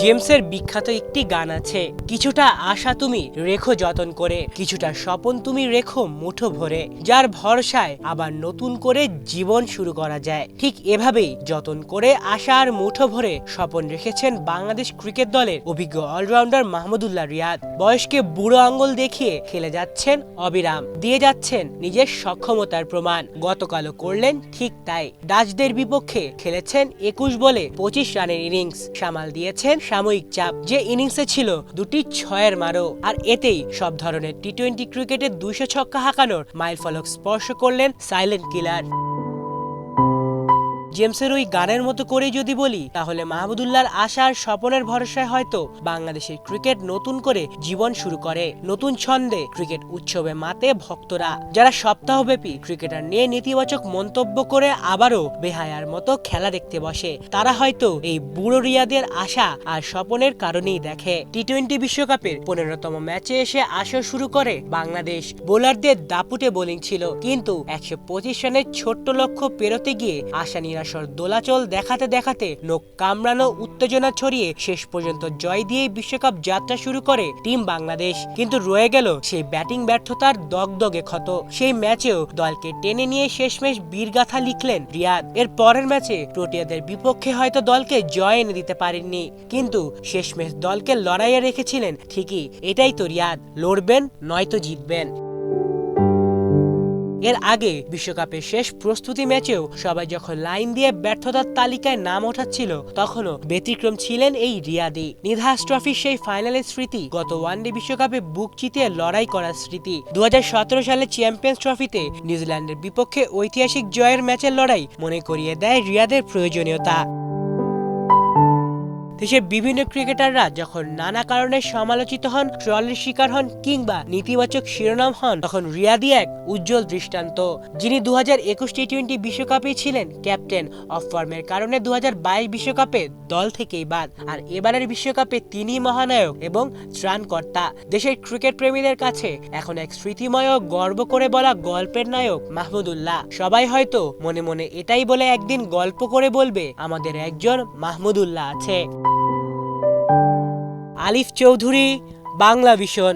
জেমসের বিখ্যাত একটি গান আছে, কিছুটা আশা তুমি রেখো যতন করে, কিছুটা স্বপন তুমি রেখো মুঠো ভরে, যার ভরসায় আবার নতুন করে জীবন শুরু করা যায়। ঠিক এভাবেই যতন করে আশা আর মুঠো ভরে স্বপন রেখেছেন বাংলাদেশ ক্রিকেট দলের অভিজ্ঞ অলরাউন্ডার মাহমুদুল্লাহ রিয়াদ। বয়সকে বুড়ো আঙ্গুল দেখিয়ে খেলে যাচ্ছেন অবিরাম, দিয়ে যাচ্ছেন নিজের সক্ষমতার প্রমাণ। গতকালও করলেন ঠিক তাই। ডাচদের বিপক্ষে খেলেছেন 21 বলে 25 রানের ইনিংস, সামাল দিয়েছেন সাময়িক চাপ। যে ইনিংসে ছিল দুটি ছয়ের মারও, আর এতেই সব ধরনের টি-20 ক্রিকেটে 200 ছক্কা হাঁকানোর মাইলফলক স্পর্শ করলেন সাইলেন্ট কিলার। জেমসের ওই গানের মতো করেই যদি বলি, তাহলে মাহমুদুল্লাহর আশার স্বপনের ভরসায় হয়তো বাংলাদেশের ক্রিকেট নতুন করে জীবন শুরু করে। নতুন ছন্দে ক্রিকেট উৎসবে মাতে ভক্তরা, যারা সপ্তাহব্যাপী ক্রিকেটার নিয়ে নেতিবাচক মন্তব্য করে আবারও বেহায়ার মতো খেলা দেখতে বসে, তারা হয়তো এই বুড়ো রিয়াদের আশা আর স্বপনের কারণেই দেখে। টি-20 বিশ্বকাপের 15তম ম্যাচে এসে আসর শুরু করে বাংলাদেশ। বোলারদের দাপুটে বোলিং ছিল, কিন্তু 125 রানের ছোট্ট লক্ষ্য পেরোতে গিয়ে আশা নিরাশার দোলাচল দেখাতে দেখাতে নোক কামড়ানো উত্তেজনা ছড়িয়ে শেষ পর্যন্ত জয় দিয়ে বিশ্বকাপ যাত্রা শুরু করে টিম বাংলাদেশ। কিন্তু রয়ে গেল সেই ব্যাটিং ব্যর্থতার দগদগে ক্ষত। সেই ম্যাচেও দলকে টেনে নিয়ে শেষমেশ বীরগাথা লিখলেন রিয়াদ। এর পরের ম্যাচে প্রোটিয়াদের বিপক্ষে হয়তো দলকে জয় এনে দিতে পারেননি, কিন্তু শেষমেশ দলকে লড়াইয়ে রেখেছিলেন ঠিকই। এটাই তো রিয়াদ, লড়বেন নয়তো জিতবেন। এর আগে বিশ্বকাপের শেষ প্রস্তুতি ম্যাচেও সবাই যখন লাইন দিয়ে ব্যর্থতার তালিকায় নাম ওঠাচ্ছিল, তখনও ব্যতিক্রম ছিলেন এই রিয়াদি। নিধাস ট্রফির সেই ফাইনালের স্মৃতি, গত ওয়ানডে বিশ্বকাপে বুক চিতিয়ে লড়াই করার স্মৃতি, 2017 সালে চ্যাম্পিয়ন্স ট্রফিতে নিউজিল্যান্ডের বিপক্ষে ঐতিহাসিক জয়ের ম্যাচের লড়াই মনে করিয়ে দেয় রিয়াদের প্রয়োজনীয়তা। দেশের বিভিন্ন ক্রিকেটাররা যখন নানা কারণে সমালোচিত হন, ট্রলের শিকার হন কিংবা নেতিবাচক শিরোনাম হন, তখন রিয়াদি এক উজ্জ্বল দৃষ্টান্ত। যিনি 2021 টি-20 বিশ্বকাপে ছিলেন ক্যাপ্টেন, অফ ফর্মের কারণে 2022 বিশ্বকাপে দল থেকেই বাদ, আর এবারের বিশ্বকাপে তিনি মহানায়ক এবং ত্রাণকর্তা। দেশের ক্রিকেট প্রেমীদের কাছে এখন এক স্মৃতিময় ও গর্ব করে বলা গল্পের নায়ক মাহমুদুল্লাহ। সবাই হয়তো মনে মনে এটাই বলে একদিন গল্প করে বলবে, আমাদের একজন মাহমুদুল্লাহ আছে। আলিফ চৌধুরী, বাংলা ভিশন।